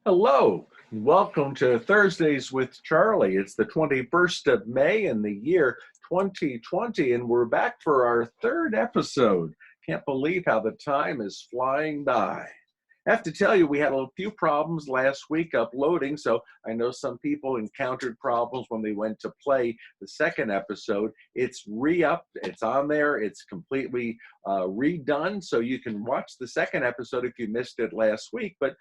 Hello, and welcome to Thursdays with Charlie. It's the 21st of May in the year 2020, and we're back for our third episode. Can't believe how the time is flying by. I have to tell you, we had a few problems last week uploading, so I know some people encountered problems when they went to play the second episode. It's re-upped, it's on there, it's completely redone, so you can watch the second episode if you missed it last week. But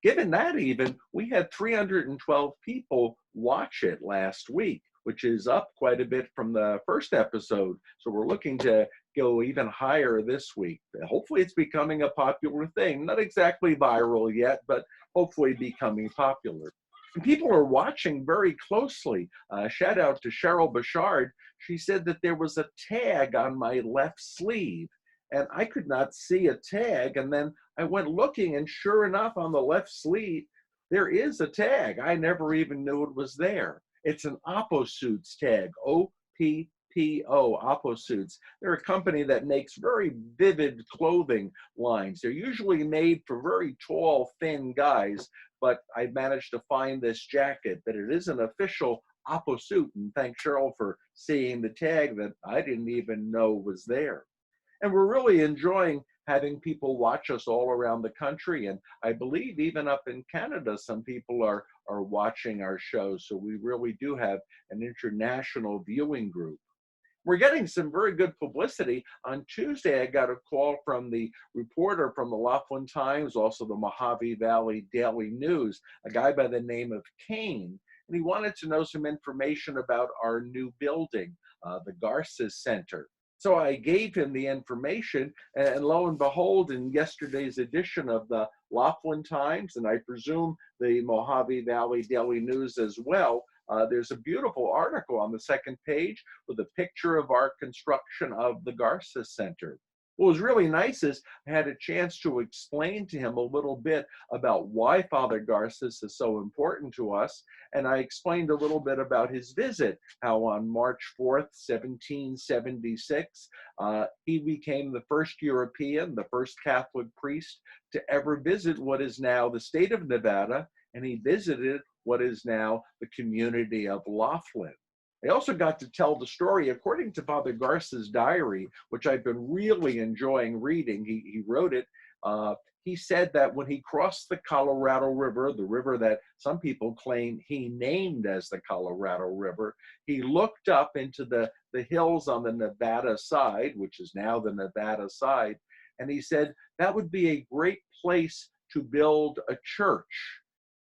given that, even, we had 312 people watch it last week, which is up quite a bit from the first episode. So we're looking to go even higher this week. Hopefully it's becoming a popular thing. Not exactly viral yet, but hopefully becoming popular. And people are watching very closely. Shout out to Cheryl Bouchard. She said that there was a tag on my left sleeve, and I could not see a tag. And then I went looking, and sure enough, on the left sleeve, there is a tag. I never even knew it was there. It's an Opposuits tag, OPPO, Opposuits. They're a company that makes very vivid clothing lines. They're usually made for very tall, thin guys, but I managed to find this jacket, that it is an official Opposuit, and thank Cheryl for seeing the tag that I didn't even know was there. And we're really enjoying having people watch us all around the country. And I believe even up in Canada, some people are watching our shows. So we really do have an international viewing group. We're getting some very good publicity. On Tuesday, I got a call from the reporter from the Laughlin Times, also the Mojave Valley Daily News, a guy by the name of Kane. And he wanted to know some information about our new building, the Garces Center. So I gave him the information, and lo and behold, in yesterday's edition of the Laughlin Times, and I presume the Mojave Valley Daily News as well, there's a beautiful article on the second page with a picture of our construction of the Garces Center. What was really nice is I had a chance to explain to him a little bit about why Father Garces is so important to us, and I explained a little bit about his visit, how on March 4th, 1776, he became the first European, the first Catholic priest to ever visit what is now the state of Nevada, and he visited what is now the community of Laughlin. I also got to tell the story according to Father Garces' diary, which I've been really enjoying reading. He wrote it. He said that when he crossed the Colorado River, the river that some people claim he named as the Colorado River, he looked up into the hills on the Nevada side, which is now the Nevada side, and he said that would be a great place to build a church,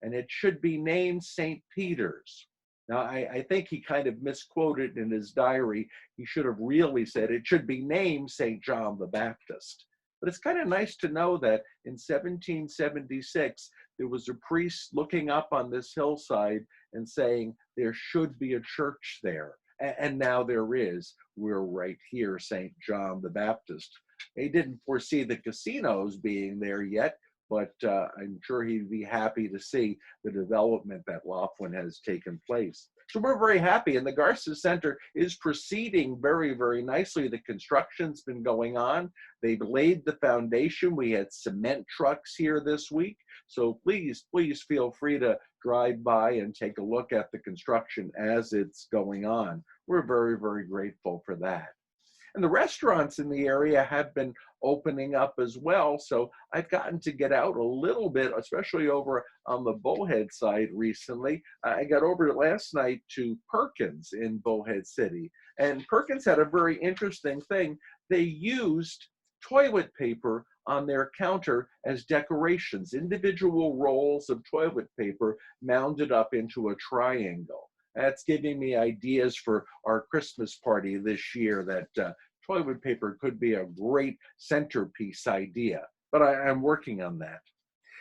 and it should be named St. Peter's. Now, I think he kind of misquoted in his diary. He should have really said it should be named St. John the Baptist. But it's kind of nice to know that in 1776, there was a priest looking up on this hillside and saying there should be a church there. And now there is. We're right here, St. John the Baptist. He didn't foresee the casinos being there yet, but I'm sure he'd be happy to see the development that Laughlin has taken place. So we're very happy, and the Garces Center is proceeding very, very nicely. The construction's been going on. They've laid the foundation. We had cement trucks here this week. So please, please feel free to drive by and take a look at the construction as it's going on. We're very, very grateful for that. And the restaurants in the area have been opening up as well. So I've gotten to get out a little bit, especially over on the Bullhead side recently. I got over last night to Perkins in Bullhead City. And Perkins had a very interesting thing. They used toilet paper on their counter as decorations, individual rolls of toilet paper mounted up into a triangle. That's giving me ideas for our Christmas party this year, that toilet paper could be a great centerpiece idea, but I'm working on that.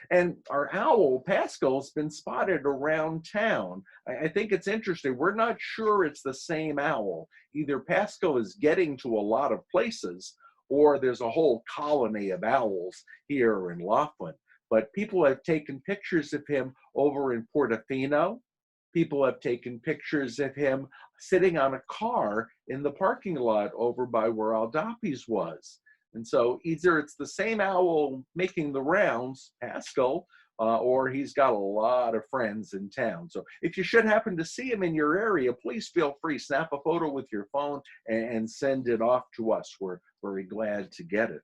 And our owl, Pascal's been spotted around town. I think it's interesting. We're not sure it's the same owl. Either Pascal is getting to a lot of places, or there's a whole colony of owls here in Laughlin. But people have taken pictures of him over in Portofino. People have taken pictures of him sitting on a car in the parking lot over by where Aldapi's was. And so either it's the same owl making the rounds, Pascal, or he's got a lot of friends in town. So if you should happen to see him in your area, please feel free, snap a photo with your phone and send it off to us. We're very glad to get it.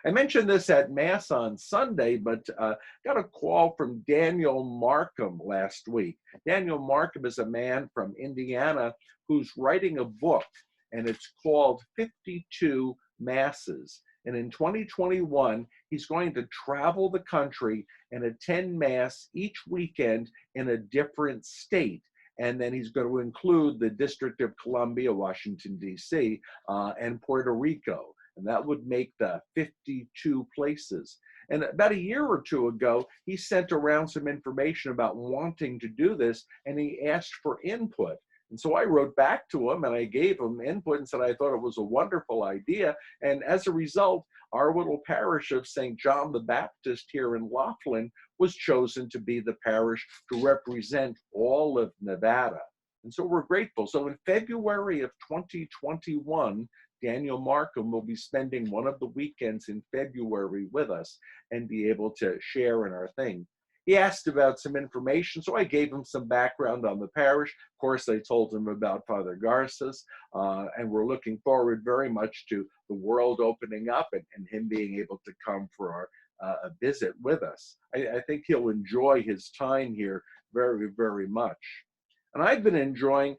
I mentioned this at Mass on Sunday, but got a call from Daniel Markham last week. Daniel Markham is a man from Indiana who's writing a book, and it's called 52 Masses. And in 2021, he's going to travel the country and attend Mass each weekend in a different state. And then he's going to include the District of Columbia, Washington, D.C., and Puerto Rico. And that would make the 52 places. And about a year or two ago, he sent around some information about wanting to do this, and he asked for input. And so I wrote back to him and I gave him input and said I thought it was a wonderful idea. And as a result, our little parish of St. John the Baptist here in Laughlin was chosen to be the parish to represent all of Nevada. And so we're grateful. So in February of 2021, Daniel Markham will be spending one of the weekends in February with us and be able to share in our thing. He asked about some information, so I gave him some background on the parish. Of course, I told him about Father Garces, and we're looking forward very much to the world opening up and him being able to come for a visit with us. I think he'll enjoy his time here very, very much. And I've been enjoying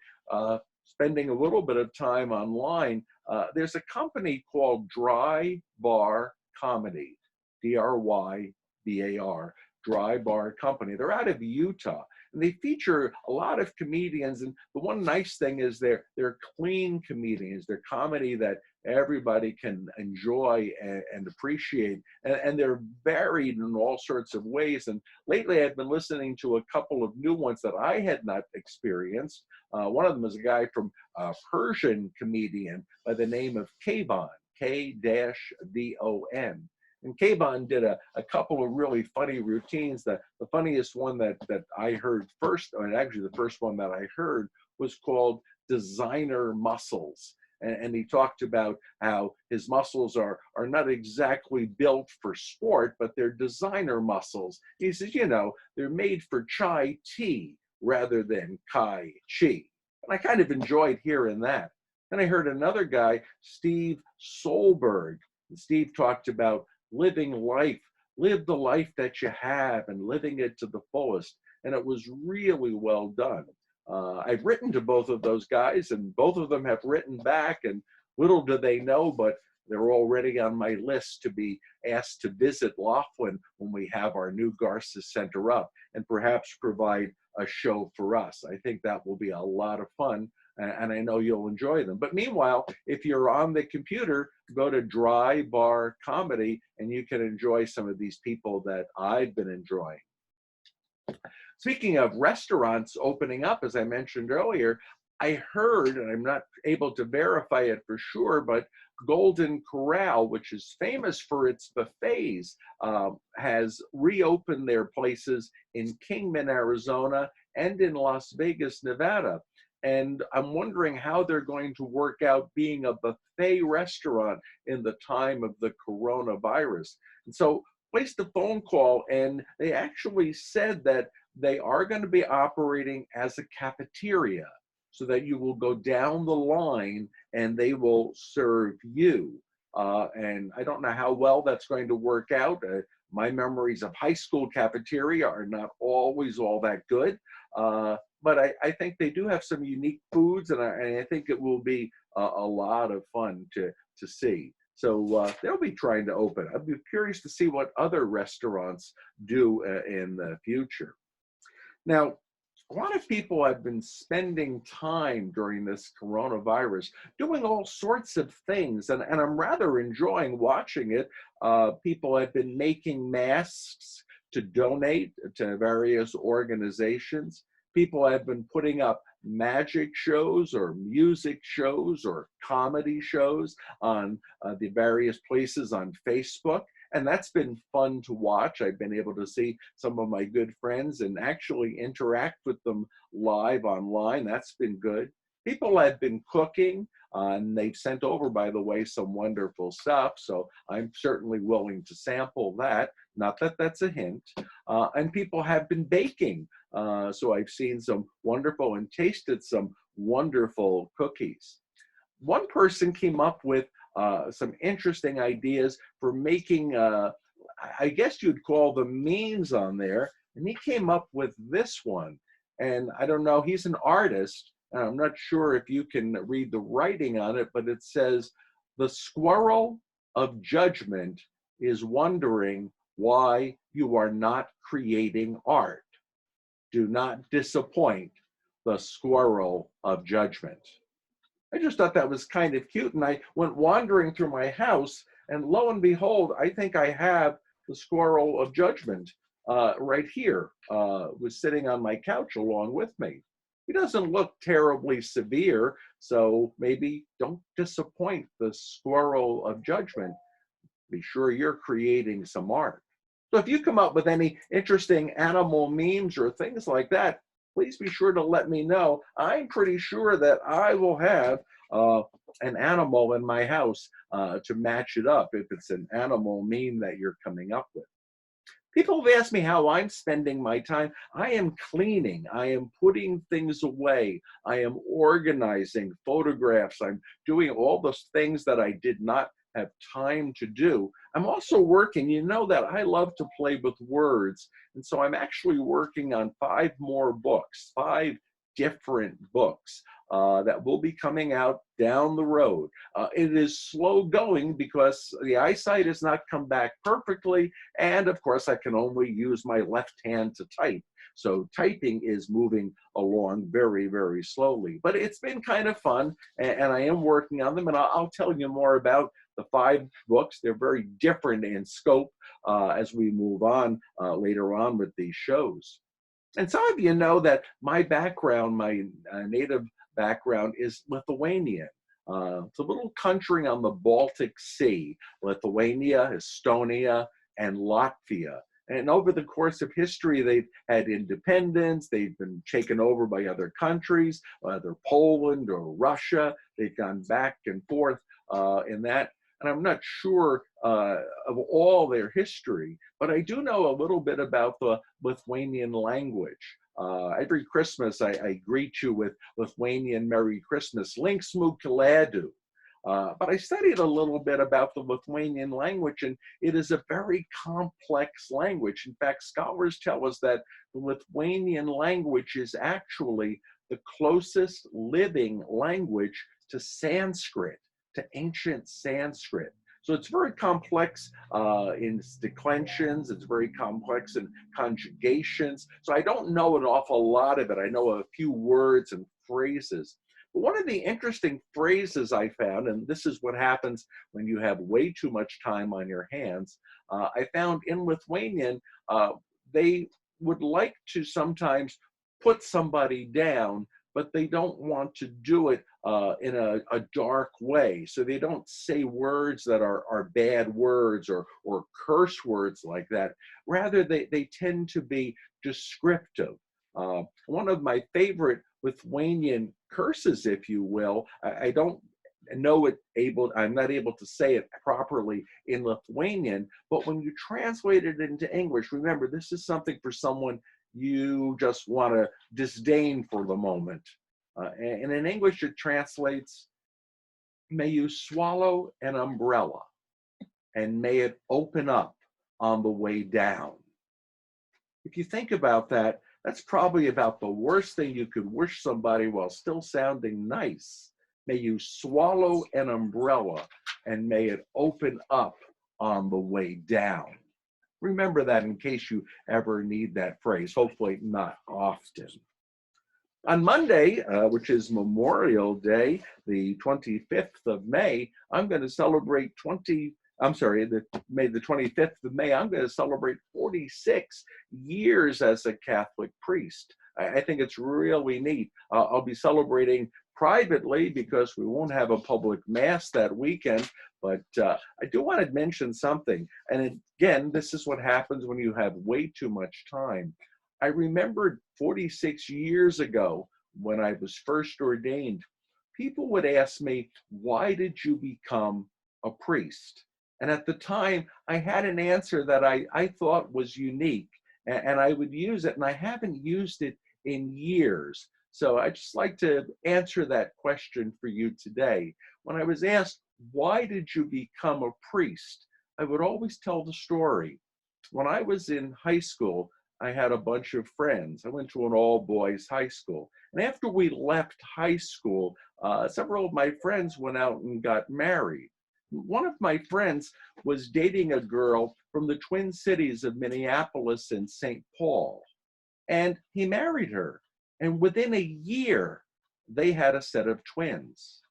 spending a little bit of time online. There's a company called Dry Bar Comedy, D-R-Y-B-A-R. Dry Bar Company. They're out of Utah, and they feature a lot of comedians. And the one nice thing is they're clean comedians. They're comedy that everybody can enjoy and appreciate, and they're varied in all sorts of ways. And lately, I've been listening to a couple of new ones that I had not experienced. One of them is a guy from a Persian comedian by the name of Kayvon, K-V-O-N. And Kayvon did a couple of really funny routines. The funniest one that I heard first, or actually the first one that I heard, was called Designer Muscles. And he talked about how his muscles are not exactly built for sport, but they're designer muscles. He says, you know, they're made for chai tea rather than kai chi. And I kind of enjoyed hearing that. Then I heard another guy, Steve Solberg. And Steve talked about living life, live the life that you have and living it to the fullest. And it was really well done. I've written to both of those guys, and both of them have written back, and little do they know, but they're already on my list to be asked to visit Laughlin when we have our new Garces Center up and perhaps provide a show for us. I think that will be a lot of fun, and I know you'll enjoy them. But meanwhile, if you're on the computer, go to Dry Bar Comedy, and you can enjoy some of these people that I've been enjoying. Speaking of restaurants opening up, as I mentioned earlier, I heard, and I'm not able to verify it for sure, but Golden Corral, which is famous for its buffets, has reopened their places in Kingman, Arizona, and in Las Vegas, Nevada. And I'm wondering how they're going to work out being a buffet restaurant in the time of the coronavirus. And so placed a phone call, and they actually said that they are going to be operating as a cafeteria, so that you will go down the line and they will serve you. And I don't know how well that's going to work out. My memories of high school cafeteria are not always all that good. But I think they do have some unique foods, and I think it will be a lot of fun to see. So they'll be trying to open. I'd be curious to see what other restaurants do in the future. Now, a lot of people have been spending time during this coronavirus doing all sorts of things, and I'm rather enjoying watching it. People have been making masks to donate to various organizations. People have been putting up magic shows or music shows or comedy shows on the various places on Facebook. And that's been fun to watch. I've been able to see some of my good friends and actually interact with them live online. That's been good. People have been cooking. And they've sent over, by the way, some wonderful stuff. So I'm certainly willing to sample that. Not that that's a hint. And people have been baking. So I've seen some wonderful and tasted some wonderful cookies. One person came up with some interesting ideas for making, I guess you'd call them memes on there. And he came up with this one. And I don't know, he's an artist. And I'm not sure if you can read the writing on it, but it says, "The squirrel of judgment is wondering why you are not creating art. Do not disappoint the squirrel of judgment." I just thought that was kind of cute. And I went wandering through my house, and lo and behold, I think I have the squirrel of judgment right here, was sitting on my couch along with me. He doesn't look terribly severe, so maybe don't disappoint the squirrel of judgment. Be sure you're creating some art. So if you come up with any interesting animal memes or things like that, please be sure to let me know. I'm pretty sure that I will have an animal in my house to match it up if it's an animal meme that you're coming up with. People have asked me how I'm spending my time. I am cleaning. I am putting things away. I am organizing photographs. I'm doing all those things that I did not have time to do. I'm also working. You know that I love to play with words. And so I'm actually working on 5 more books, 5 different books that will be coming out down the road. It is slow going because the eyesight has not come back perfectly. And of course, I can only use my left hand to type. So typing is moving along very, very slowly. But it's been kind of fun, and I am working on them. And I'll tell you more about the 5 books. They're very different in scope as we move on later on with these shows. And some of you know that my background, my native background, is Lithuanian. It's a little country on the Baltic Sea, Lithuania, Estonia, and Latvia. And over the course of history, they've had independence. They've been taken over by other countries, either Poland or Russia. They've gone back and forth in that. And I'm not sure of all their history, but I do know a little bit about the Lithuanian language. Every Christmas, I greet you with Lithuanian Merry Christmas, Linksmu Kalėdų. But I studied a little bit about the Lithuanian language, and it is a very complex language. In fact, scholars tell us that the Lithuanian language is actually the closest living language to Sanskrit, to ancient Sanskrit. So it's very complex in its declensions, it's very complex in conjugations. So I don't know an awful lot of it. I know a few words and phrases. But one of the interesting phrases I found, and this is what happens when you have way too much time on your hands, I found in Lithuanian, they would like to sometimes put somebody down, but they don't want to do it in a dark way. So they don't say words that are bad words or curse words like that. Rather, they tend to be descriptive. One of my favorite Lithuanian curses, if you will, I don't know it I'm not able to say it properly in Lithuanian, but when you translate it into English, remember, this is something for someone you just want to disdain for the moment. And in English, it translates, "May you swallow an umbrella, and may it open up on the way down." If you think about that, that's probably about the worst thing you could wish somebody while still sounding nice. May you swallow an umbrella, and may it open up on the way down. Remember that in case you ever need that phrase, hopefully not often. On Monday, which is Memorial Day, the 25th of May, I'm going to celebrate May the 25th of May, I'm going to celebrate 46 years as a Catholic priest. I think it's really neat. I'll be celebrating privately because we won't have a public mass that weekend, but I do want to mention something. And again, this is what happens when you have way too much time. I remembered 46 years ago when I was first ordained, people would ask me, why did you become a priest? And at the time, I had an answer that I thought was unique, and I would use it, and I haven't used it in years. So I just like to answer that question for you today. When I was asked, why did you become a priest? I would always tell the story. When I was in high school, I had a bunch of friends. I went to an all-boys high school. And after we left high school, several of my friends went out and got married. One of my friends was dating a girl from the Twin Cities of Minneapolis and St. Paul. And he married her. And within a year, they had a set of twins.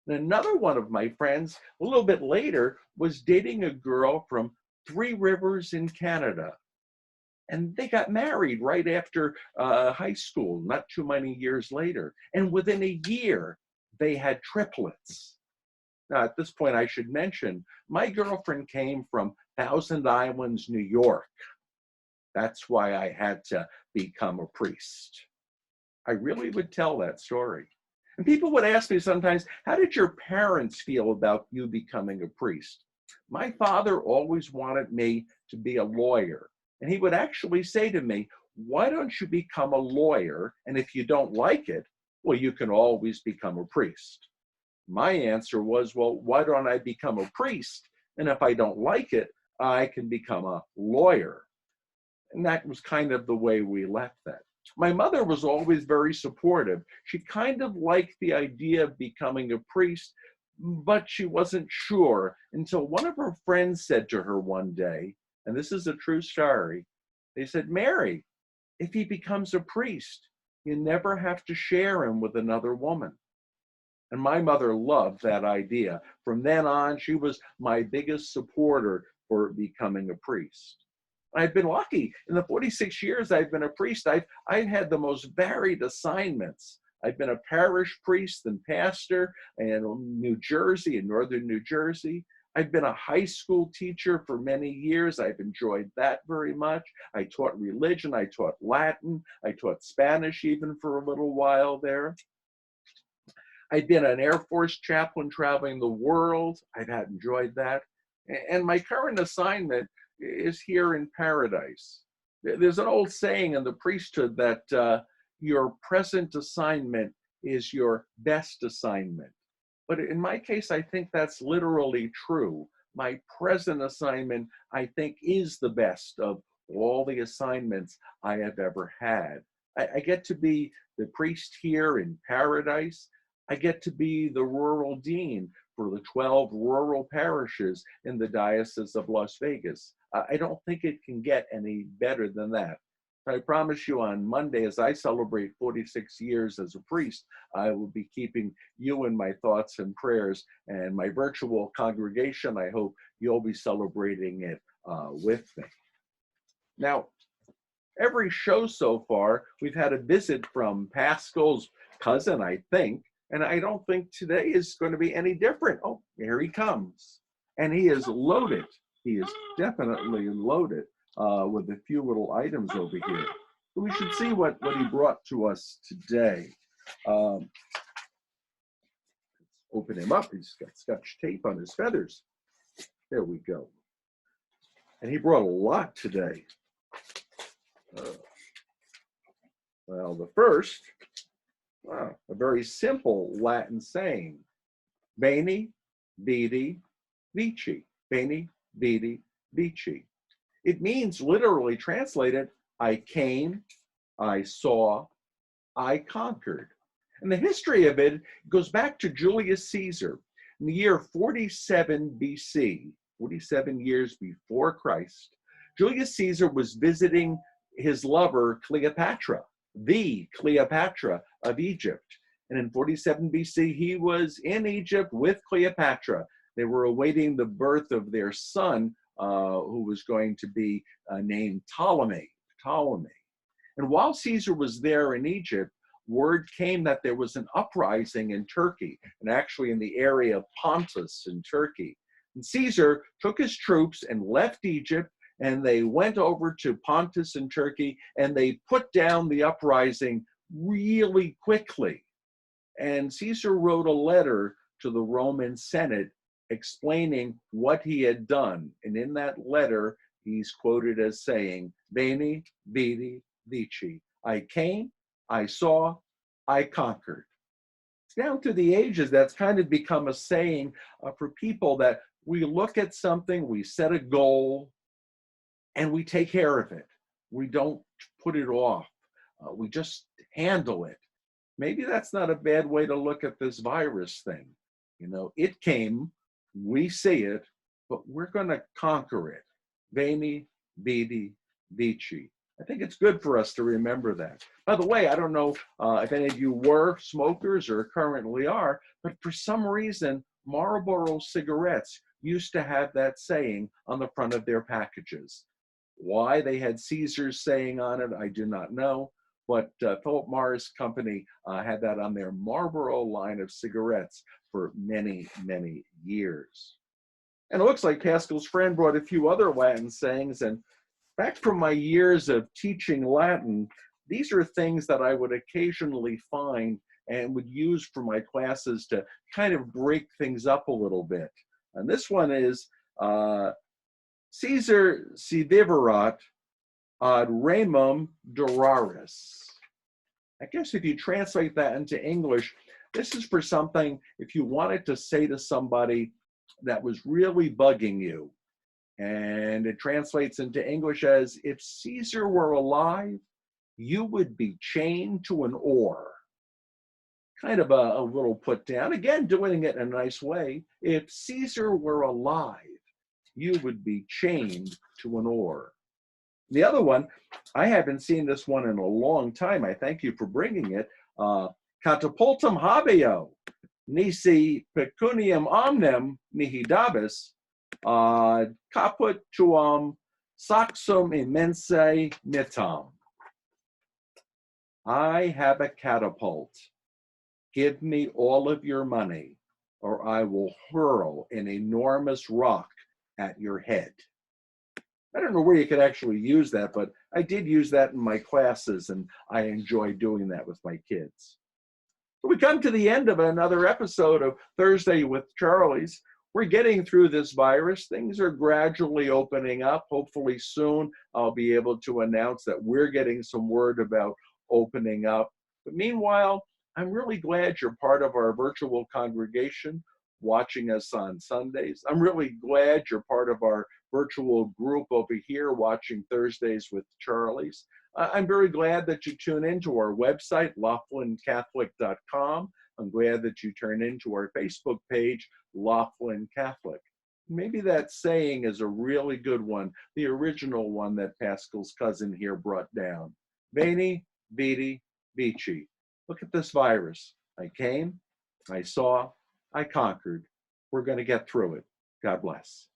And another one of my friends, a little bit later, was dating a girl from Three Rivers in Canada. And they got married right after high school, not too many years later. And within a year, they had triplets. Now, at this point, I should mention, my girlfriend came from Thousand Islands, New York. That's why I had to become a priest. I really would tell that story. And people would ask me sometimes, how did your parents feel about you becoming a priest? My father always wanted me to be a lawyer. And he would actually say to me, why don't you become a lawyer? And if you don't like it, well, you can always become a priest. My answer was, well, why don't I become a priest? And if I don't like it, I can become a lawyer. And that was kind of the way we left that. My mother was always very supportive. She kind of liked the idea of becoming a priest, but she wasn't sure until one of her friends said to her one day, and this is a true story, they said, Mary, if he becomes a priest, you never have to share him with another woman. And my mother loved that idea. From then on, she was my biggest supporter for becoming a priest. I've been lucky. In the 46 years I've been a priest, I've had the most varied assignments. I've been a parish priest and pastor in New Jersey, in northern New Jersey. I've been a high school teacher for many years. I've enjoyed that very much. I taught religion, I taught Latin, I taught Spanish even for a little while there. I've been an Air Force chaplain traveling the world. I've enjoyed that. And my current assignment is here in paradise. There's an old saying in the priesthood that your present assignment is your best assignment. But in my case, I think that's literally true. My present assignment, I think, is the best of all the assignments I have ever had. I get to be the priest here in paradise. I get to be the rural dean for the 12 rural parishes in the Diocese of Las Vegas. I don't think it can get any better than that. I promise you on Monday, as I celebrate 46 years as a priest, I will be keeping you in my thoughts and prayers, and my virtual congregation, I hope you'll be celebrating it with me. Now, every show so far, we've had a visit from Pascal's cousin, I think, and I don't think today is going to be any different. Oh, here he comes. And he is loaded. He is definitely loaded with a few little items over here. So we should see what he brought to us today. Let's open him up. He's got Scotch tape on his feathers. There we go. And he brought a lot today. Well, the first, a very simple Latin saying, Veni, Vidi, Vici. Veni, Vidi, Vici. It means, literally translated, I came, I saw, I conquered. And the history of it goes back to Julius Caesar. In the year 47 BC, 47 years before Christ, Julius Caesar was visiting his lover, Cleopatra, the Cleopatra of Egypt. And in 47 BC, he was in Egypt with Cleopatra. They were awaiting the birth of their son, who was going to be named Ptolemy. And while Caesar was there in Egypt, word came that there was an uprising in Turkey, and actually in the area of Pontus in Turkey. And Caesar took his troops and left Egypt, and they went over to Pontus in Turkey, and they put down the uprising really quickly. And Caesar wrote a letter to the Roman Senate explaining what he had done. And in that letter, he's quoted as saying, Veni, Vidi, Vici. I came, I saw, I conquered. Down through the ages, that's kind of become a saying for people that we look at something, we set a goal, and we take care of it. We don't put it off. We just handle it. Maybe that's not a bad way to look at this virus thing. You know, it came, we see it, but we're going to conquer it. Veni, Vidi, Vici. I think it's good for us to remember that. By the way, I don't know if any of you were smokers or currently are, but for some reason, Marlboro cigarettes used to have that saying on the front of their packages. Why they had Caesar's saying on it, I do not know, but Philip Morris Company had that on their Marlboro line of cigarettes for many, many years. And it looks like Pascal's friend brought a few other Latin sayings, and back from my years of teaching Latin, these are things that I would occasionally find and would use for my classes to kind of break things up a little bit. And this one is, Caesar si viverat ad remum duraris. I guess if you translate that into English, this is for something if you wanted to say to somebody that was really bugging you. And it translates into English as, if Caesar were alive, you would be chained to an oar. Kind of a little put down. Again, doing it in a nice way. If Caesar were alive, you would be chained to an oar. The other one, I haven't seen this one in a long time. I thank you for bringing it. Catapultum habeo, nisi pecuniam omnem nihidabis, caput tuam saxum immense mittam. I have a catapult. Give me all of your money, or I will hurl an enormous rock at your head. I don't know where you could actually use that, but I did use that in my classes, and I enjoy doing that with my kids. So we come to the end of another episode of Thursday with Charlie's. We're getting through this virus. Things are gradually opening up. Hopefully soon I'll be able to announce that we're getting some word about opening up. But meanwhile, I'm really glad you're part of our virtual congregation, watching us on Sundays. I'm really glad you're part of our virtual group over here, watching Thursdays with Charlie's. I'm very glad that you tune into our website, laughlincatholic.com. I'm glad that you turn into our Facebook page, Laughlin Catholic. Maybe that saying is a really good one, the original one that Pascal's cousin here brought down. Veni, Vidi, Vici. Look at this virus. I came, I saw, I conquered. We're going to get through it. God bless.